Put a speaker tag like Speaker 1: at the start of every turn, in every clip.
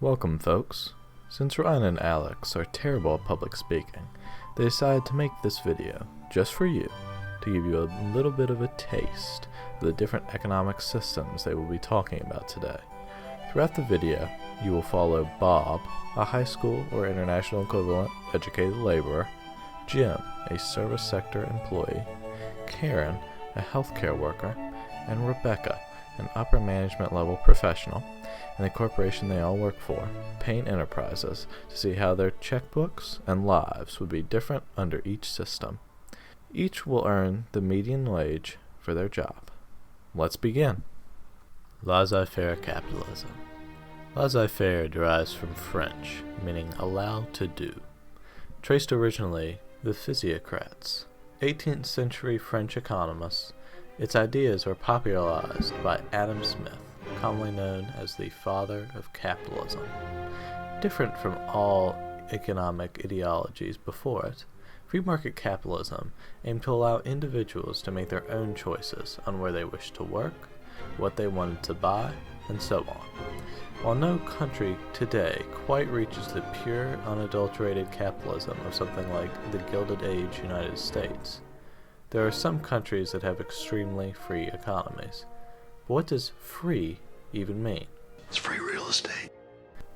Speaker 1: Welcome, folks. Since Ryan and Alex are terrible at public speaking, they decided to make this video just for you, to give you a little bit of a taste of the different economic systems they will be talking about today. Throughout the video, you will follow Bob, a high school or international equivalent educated laborer, Jim, a service sector employee, Karen, a healthcare worker, and Rebecca, an upper management level professional, and the corporation they all work for, Payne Enterprises, to see how their checkbooks and lives would be different under each system. Each will earn the median wage for their job. Let's begin. Laissez-faire capitalism. Laissez-faire derives from French, meaning allow to do. Traced originally the physiocrats, 18th century French economists, its ideas were popularized by Adam Smith, commonly known as the father of capitalism. Different from all economic ideologies before it, free market capitalism aimed to allow individuals to make their own choices on where they wished to work, what they wanted to buy, and so on. While no country today quite reaches the pure, unadulterated capitalism of something like the Gilded Age United States, there are some countries that have extremely free economies. But what does free even mean?
Speaker 2: It's free real estate.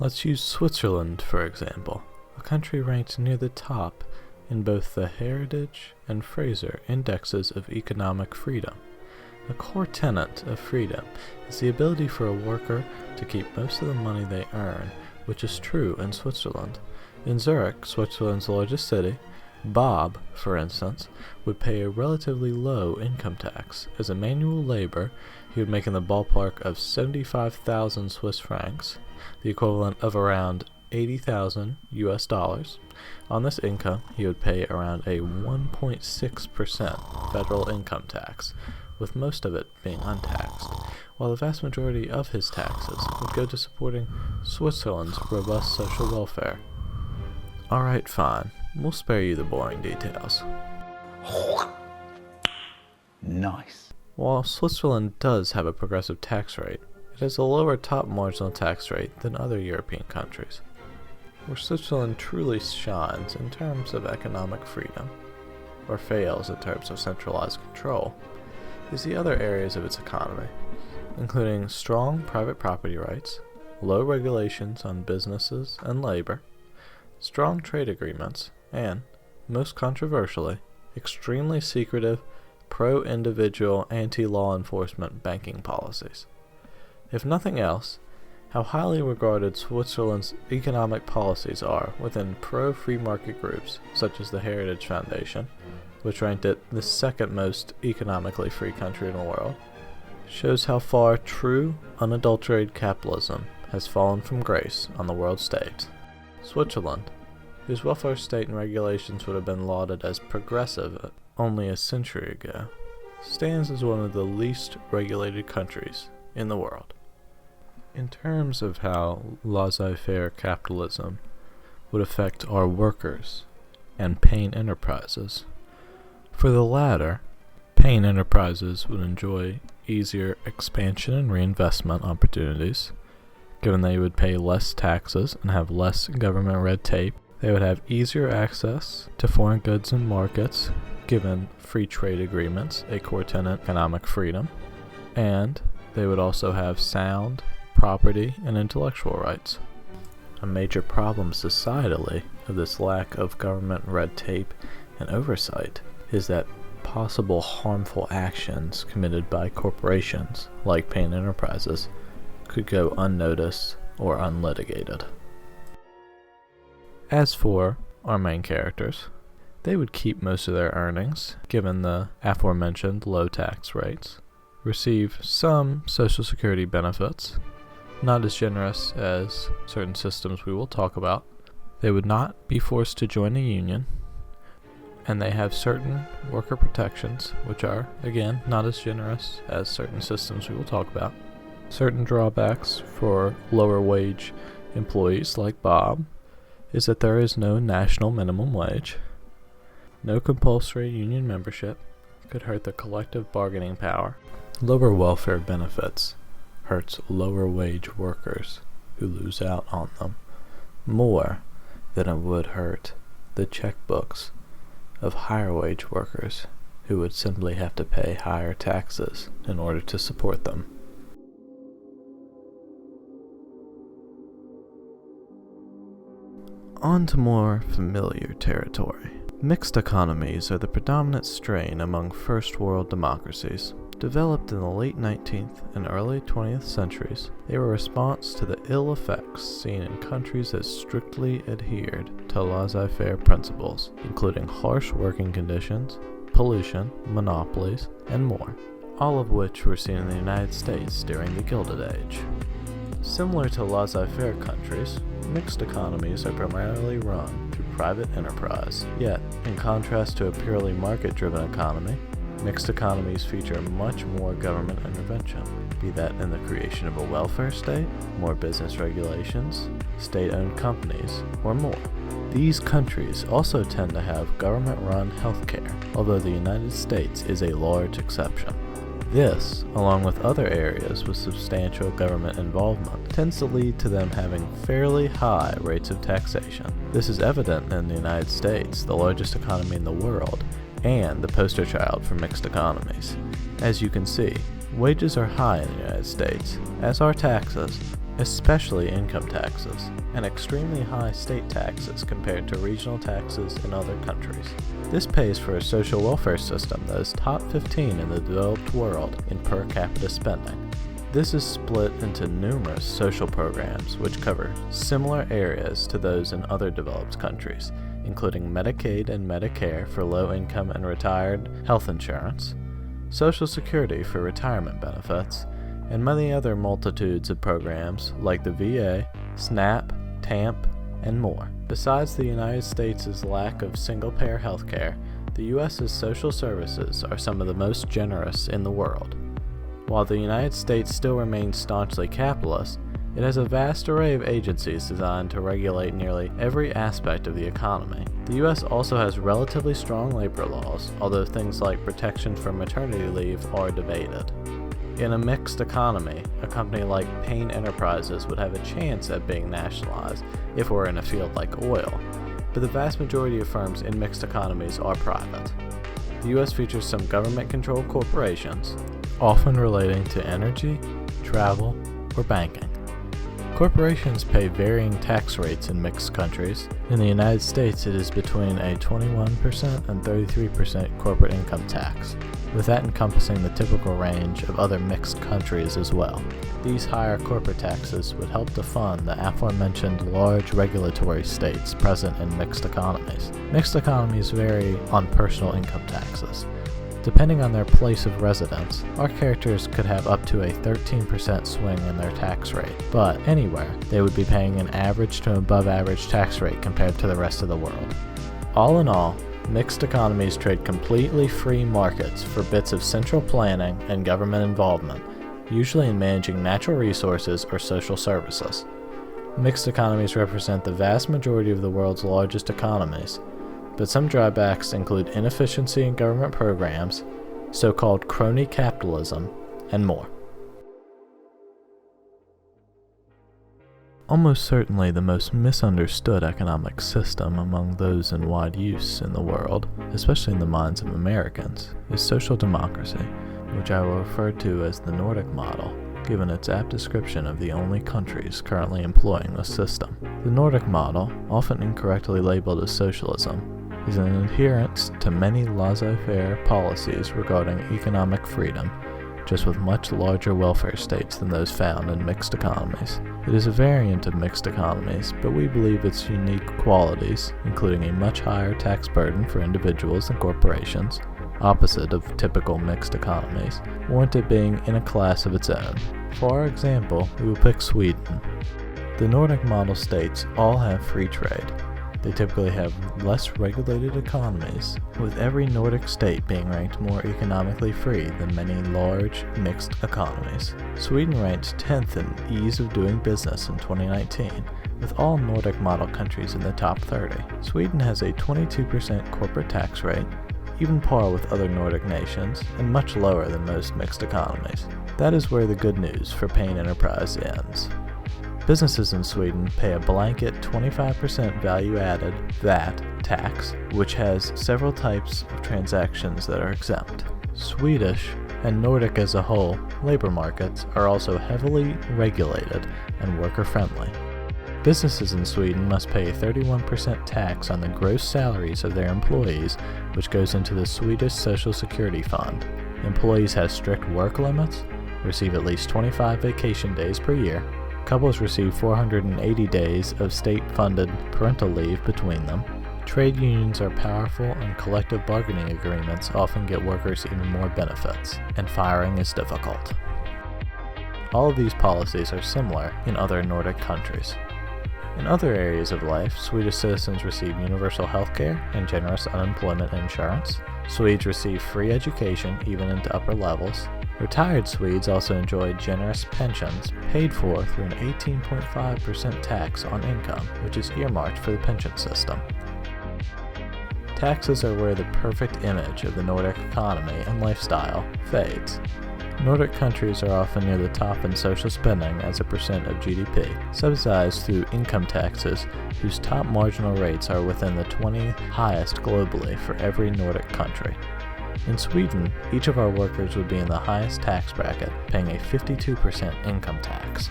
Speaker 1: Let's use Switzerland, for example, a country ranked near the top in both the Heritage and Fraser indexes of economic freedom. A core tenet of freedom is the ability for a worker to keep most of the money they earn, which is true in Switzerland. In Zurich, Switzerland's largest city, Bob, for instance, would pay a relatively low income tax. As a manual labor, he would make in the ballpark of 75,000 Swiss francs, the equivalent of around 80,000 US dollars. On this income, he would pay around a 1.6% federal income tax, with most of it being untaxed, while the vast majority of his taxes would go to supporting Switzerland's robust social welfare. Alright, fine. We'll spare you the boring details.
Speaker 2: Nice.
Speaker 1: While Switzerland does have a progressive tax rate, it has a lower top marginal tax rate than other European countries. Where Switzerland truly shines in terms of economic freedom, or fails in terms of centralized control, is the other areas of its economy, including strong private property rights, low regulations on businesses and labor, strong trade agreements, and, most controversially, extremely secretive, pro-individual, anti-law enforcement banking policies. If nothing else, how highly regarded Switzerland's economic policies are within pro-free market groups such as the Heritage Foundation, which ranked it the second most economically free country in the world, shows how far true, unadulterated capitalism has fallen from grace on the world stage. Switzerland, whose welfare state and regulations would have been lauded as progressive only a century ago, stands as one of the least regulated countries in the world. In terms of how laissez-faire capitalism would affect our workers and Payne Enterprises, for the latter, Payne Enterprises would enjoy easier expansion and reinvestment opportunities, given they would pay less taxes and have less government red tape. They would have easier access to foreign goods and markets, given free trade agreements, a core tenet of economic freedom, and they would also have sound property and intellectual rights. A major problem societally of this lack of government red tape and oversight is that possible harmful actions committed by corporations like Payne Enterprises could go unnoticed or unlitigated. As for our main characters, they would keep most of their earnings, given the aforementioned low tax rates, receive some Social Security benefits, not as generous as certain systems we will talk about. They would not be forced to join a union, and they have certain worker protections, which are, again, not as generous as certain systems we will talk about. Certain drawbacks for lower wage employees like Bob is that there is no national minimum wage. No compulsory union membership could hurt the collective bargaining power. Lower welfare benefits hurts lower wage workers who lose out on them, more than it would hurt the checkbooks of higher wage workers who would simply have to pay higher taxes in order to support them. On to more familiar territory. Mixed economies are the predominant strain among first world democracies. Developed in the late 19th and early 20th centuries, they were a response to the ill effects seen in countries that strictly adhered to laissez-faire principles, including harsh working conditions, pollution, monopolies, and more, all of which were seen in the United States during the Gilded Age. Similar to laissez-faire countries, mixed economies are primarily run through private enterprise. Yet, in contrast to a purely market-driven economy, mixed economies feature much more government intervention, be that in the creation of a welfare state, more business regulations, state-owned companies, or more. These countries also tend to have government-run healthcare, although the United States is a large exception. This, along with other areas with substantial government involvement, tends to lead to them having fairly high rates of taxation. This is evident in the United States, the largest economy in the world, and the poster child for mixed economies. As you can see, wages are high in the United States, as are taxes, especially income taxes, and extremely high state taxes compared to regional taxes in other countries. This pays for a social welfare system that is top 15 in the developed world in per capita spending. This is split into numerous social programs which cover similar areas to those in other developed countries, including Medicaid and Medicare for low-income and retired health insurance, Social Security for retirement benefits, and many other multitudes of programs like the VA, SNAP, TAMP, and more. Besides the United States' lack of single-payer healthcare, the U.S.'s social services are some of the most generous in the world. While the United States still remains staunchly capitalist, it has a vast array of agencies designed to regulate nearly every aspect of the economy. The U.S. also has relatively strong labor laws, although things like protection for maternity leave are debated. In a mixed economy, a company like Payne Enterprises would have a chance at being nationalized if it were in a field like oil, but the vast majority of firms in mixed economies are private. The U.S. features some government-controlled corporations, often relating to energy, travel, or banking. Corporations pay varying tax rates in mixed countries. In the United States, it is between a 21% and 33% corporate income tax, with that encompassing the typical range of other mixed countries as well. These higher corporate taxes would help to fund the aforementioned large regulatory states present in mixed economies. Mixed economies vary on personal income taxes. Depending on their place of residence, our characters could have up to a 13% swing in their tax rate, but anywhere, they would be paying an average to above average tax rate compared to the rest of the world. All in all, mixed economies trade completely free markets for bits of central planning and government involvement, usually in managing natural resources or social services. Mixed economies represent the vast majority of the world's largest economies, but some drawbacks include inefficiency in government programs, so-called crony capitalism, and more. Almost certainly the most misunderstood economic system among those in wide use in the world, especially in the minds of Americans, is social democracy, which I will refer to as the Nordic model, given its apt description of the only countries currently employing this system. The Nordic model, often incorrectly labeled as socialism, is an adherence to many laissez-faire policies regarding economic freedom, just with much larger welfare states than those found in mixed economies. It is a variant of mixed economies, but we believe its unique qualities, including a much higher tax burden for individuals and corporations, opposite of typical mixed economies, warrant it being in a class of its own. For our example, we will pick Sweden. The Nordic model states all have free trade. They typically have less regulated economies, with every Nordic state being ranked more economically free than many large, mixed economies. Sweden ranked 10th in ease of doing business in 2019, with all Nordic model countries in the top 30. Sweden has a 22% corporate tax rate, even par with other Nordic nations, and much lower than most mixed economies. That is where the good news for Payne Enterprise ends. Businesses in Sweden pay a blanket 25% value-added VAT tax, which has several types of transactions that are exempt. Swedish and Nordic as a whole labor markets are also heavily regulated and worker-friendly. Businesses in Sweden must pay a 31% tax on the gross salaries of their employees, which goes into the Swedish Social Security Fund. Employees have strict work limits, receive at least 25 vacation days per year. Couples receive 480 days of state-funded parental leave between them. Trade unions are powerful, and collective bargaining agreements often get workers even more benefits, and firing is difficult. All of these policies are similar in other Nordic countries. In other areas of life, Swedish citizens receive universal health care and generous unemployment insurance. Swedes receive free education even into upper levels. Retired Swedes also enjoy generous pensions paid for through an 18.5% tax on income, which is earmarked for the pension system. Taxes are where the perfect image of the Nordic economy and lifestyle fades. Nordic countries are often near the top in social spending as a percent of GDP, subsidized through income taxes whose top marginal rates are within the 20 highest globally for every Nordic country. In Sweden, each of our workers would be in the highest tax bracket, paying a 52% income tax.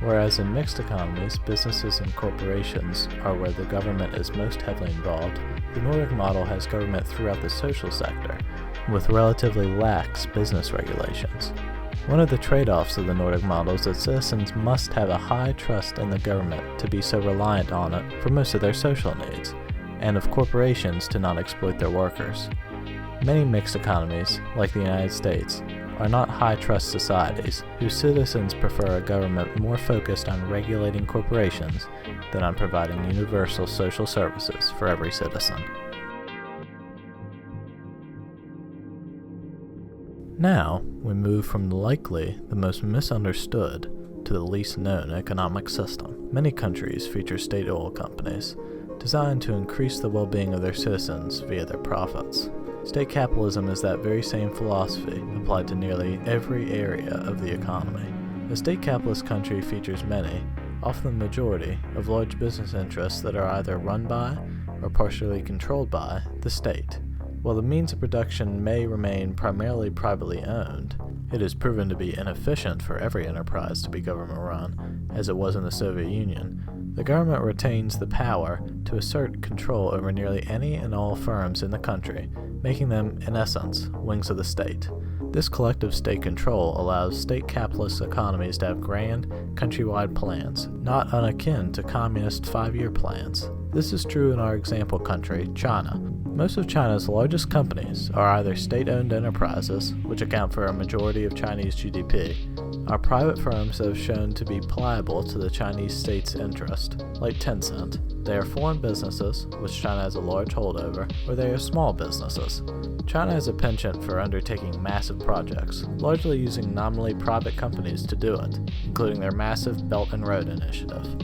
Speaker 1: Whereas in mixed economies, businesses and corporations are where the government is most heavily involved, the Nordic model has government throughout the social sector, with relatively lax business regulations. One of the trade-offs of the Nordic model is that citizens must have a high trust in the government to be so reliant on it for most of their social needs, and of corporations to not exploit their workers. Many mixed economies, like the United States, are not high-trust societies whose citizens prefer a government more focused on regulating corporations than on providing universal social services for every citizen. Now, we move from likely the most misunderstood to the least known economic system. Many countries feature state oil companies, designed to increase the well-being of their citizens via their profits. State capitalism is that very same philosophy applied to nearly every area of the economy. A state capitalist country features many, often the majority, of large business interests that are either run by or partially controlled by the state. While the means of production may remain primarily privately owned, it is proven to be inefficient for every enterprise to be government-run, as it was in the Soviet Union. The government retains the power to assert control over nearly any and all firms in the country, making them, in essence, wings of the state. This collective state control allows state capitalist economies to have grand, countrywide plans, not unakin to communist 5-year plans. This is true in our example country, China. Most of China's largest companies are either state-owned enterprises, which account for a majority of Chinese GDP, or private firms that have shown to be pliable to the Chinese state's interest, like Tencent. They are foreign businesses, which China has a large holdover, or they are small businesses. China has a penchant for undertaking massive projects, largely using nominally private companies to do it, including their massive Belt and Road Initiative.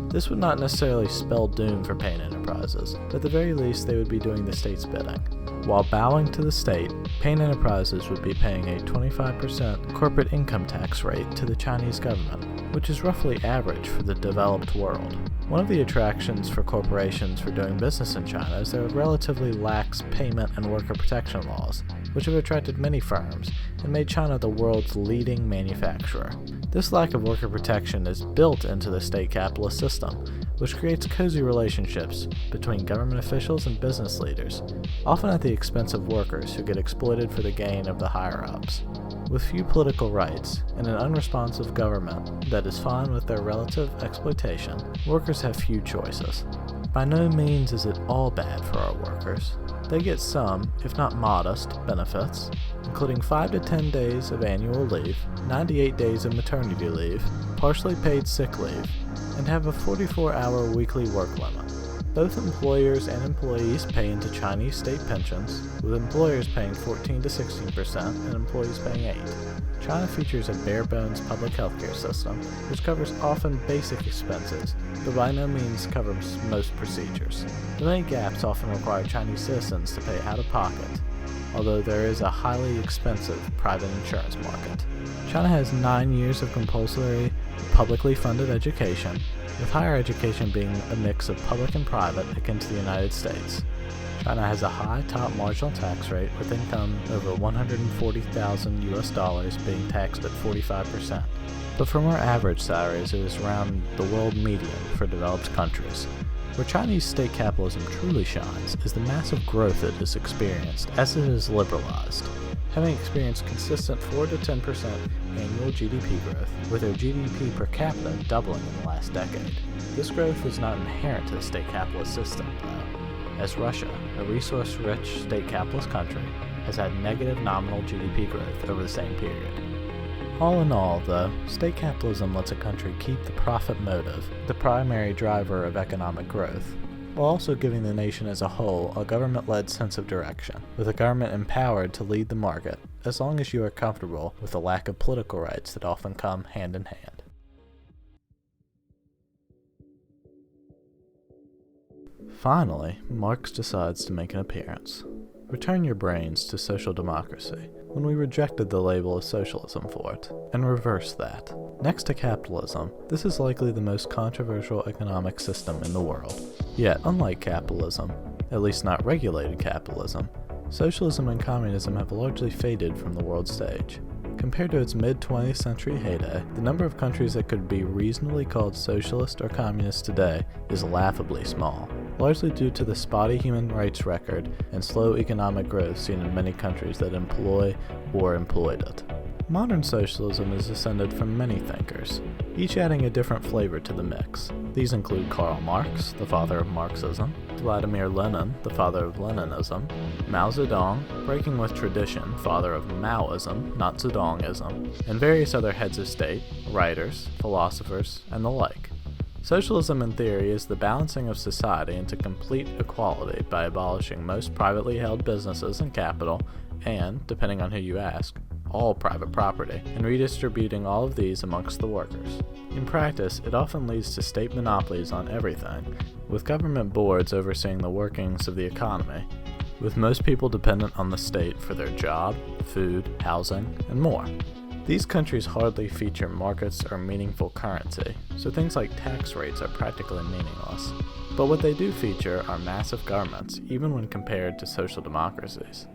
Speaker 1: This would not necessarily spell doom for paying enterprises, but at the very least they would be doing the state's bidding. While bowing to the state, Payne Enterprises would be paying a 25% corporate income tax rate to the Chinese government, which is roughly average for the developed world. One of the attractions for corporations for doing business in China is their relatively lax payment and worker protection laws, which have attracted many firms and made China the world's leading manufacturer. This lack of worker protection is built into the state capitalist system, which creates cozy relationships between government officials and business leaders, often at the expense of workers who get exploited for the gain of the higher-ups. With few political rights and an unresponsive government that is fine with their relative exploitation, workers have few choices. By no means is it all bad for our workers. They get some, if not modest, benefits, including 5 to 10 days of annual leave, 98 days of maternity leave, partially paid sick leave, and have a 44-hour weekly work limit. Both employers and employees pay into Chinese state pensions, with employers paying 14 to 16% and employees paying 8%. China features a bare-bones public healthcare system, which covers often basic expenses, but by no means covers most procedures. The many gaps often require Chinese citizens to pay out of pocket, although there is a highly expensive private insurance market. China has 9 years of compulsory publicly funded education, with higher education being a mix of public and private akin to the United States. China has a high top marginal tax rate, with income over $140,000 US being taxed at 45%. But for more average salaries, it is around the world median for developed countries. Where Chinese state capitalism truly shines is the massive growth it has experienced as it is liberalized, having experienced consistent 4 to 10% annual GDP growth, with their GDP per capita doubling in the last decade. This growth is not inherent to the state capitalist system, though, as Russia, a resource-rich state capitalist country, has had negative nominal GDP growth over the same period. All in all, though, state capitalism lets a country keep the profit motive, the primary driver of economic growth, while also giving the nation as a whole a government-led sense of direction, with the government empowered to lead the market, as long as you are comfortable with the lack of political rights that often come hand in hand. Finally, Marx decides to make an appearance. Return your brains to social democracy, when we rejected the label of socialism for it, and reverse that. Next to capitalism, this is likely the most controversial economic system in the world. Yet, unlike capitalism, at least not regulated capitalism, socialism and communism have largely faded from the world stage. Compared to its mid-20th century heyday, the number of countries that could be reasonably called socialist or communist today is laughably small, largely due to the spotty human rights record and slow economic growth seen in many countries that employ or employed it. Modern socialism is descended from many thinkers, each adding a different flavor to the mix. These include Karl Marx, the father of Marxism, Vladimir Lenin, the father of Leninism, Mao Zedong, breaking with tradition, father of Maoism, not Zedongism, and various other heads of state, writers, philosophers, and the like. Socialism in theory is the balancing of society into complete equality by abolishing most privately held businesses and capital, and, depending on who you ask, all private property, and redistributing all of these amongst the workers. In practice, it often leads to state monopolies on everything, with government boards overseeing the workings of the economy, with most people dependent on the state for their job, food, housing, and more. These countries hardly feature markets or meaningful currency, so things like tax rates are practically meaningless. But what they do feature are massive governments, even when compared to social democracies.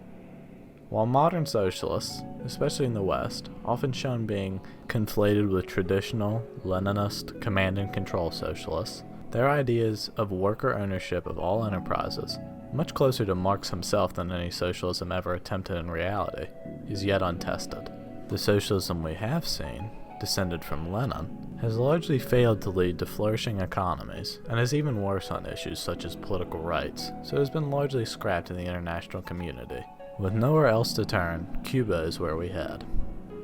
Speaker 1: While modern socialists, especially in the West, often shown being conflated with traditional, Leninist, command and control socialists, their ideas of worker ownership of all enterprises, much closer to Marx himself than any socialism ever attempted in reality, is yet untested. The socialism we have seen, descended from Lenin, has largely failed to lead to flourishing economies, and is even worse on issues such as political rights, so it has been largely scrapped in the international community. With nowhere else to turn, Cuba is where we head.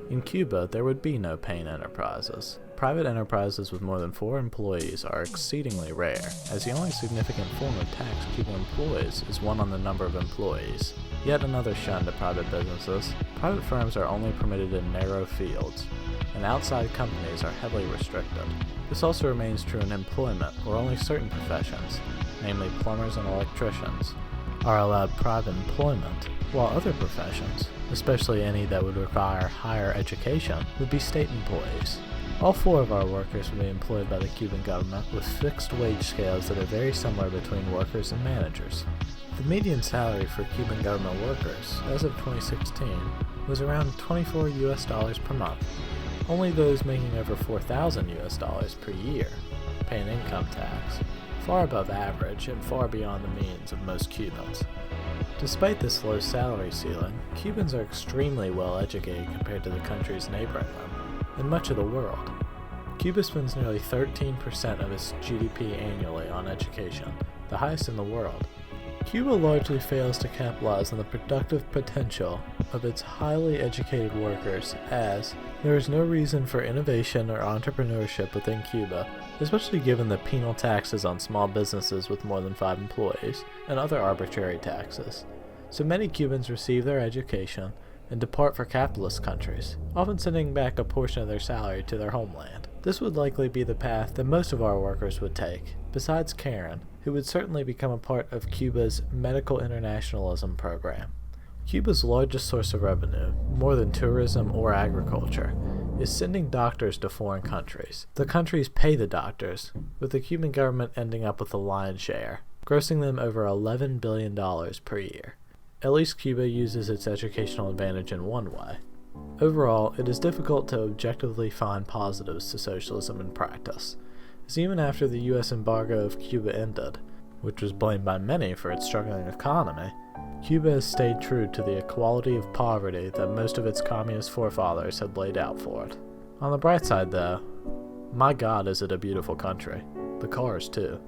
Speaker 1: In Cuba, there would be no paying enterprises. Private enterprises with more than 4 employees are exceedingly rare, as the only significant form of tax Cuba employs is one on the number of employees. Yet another shun to private businesses. Private firms are only permitted in narrow fields, and outside companies are heavily restricted. This also remains true in employment, where only certain professions, namely plumbers and electricians, are allowed private employment, while other professions, especially any that would require higher education, would be state employees. All 4 of our workers would be employed by the Cuban government with fixed wage scales that are very similar between workers and managers. The median salary for Cuban government workers, as of 2016, was around $24 US per month. Only those making over $4,000 US per year pay an income tax, far above average and far beyond the means of most Cubans. Despite this low salary ceiling, Cubans are extremely well educated compared to the countries neighboring them, and much of the world. Cuba spends nearly 13% of its GDP annually on education, the highest in the world. Cuba largely fails to capitalize on the productive potential of its highly educated workers, as there is no reason for innovation or entrepreneurship within Cuba, especially given the penal taxes on small businesses with more than 5 employees, and other arbitrary taxes. So many Cubans receive their education and depart for capitalist countries, often sending back a portion of their salary to their homeland. This would likely be the path that most of our workers would take, besides Karen, who would certainly become a part of Cuba's medical internationalism program. Cuba's largest source of revenue, more than tourism or agriculture, is sending doctors to foreign countries. The countries pay the doctors, with the Cuban government ending up with the lion's share, grossing them over $11 billion per year. At least Cuba uses its educational advantage in one way. Overall, it is difficult to objectively find positives to socialism in practice, as even after the U.S. embargo of Cuba ended, which was blamed by many for its struggling economy, Cuba has stayed true to the equality of poverty that most of its communist forefathers had laid out for it. On the bright side, though, my God, is it a beautiful country. The cars, too.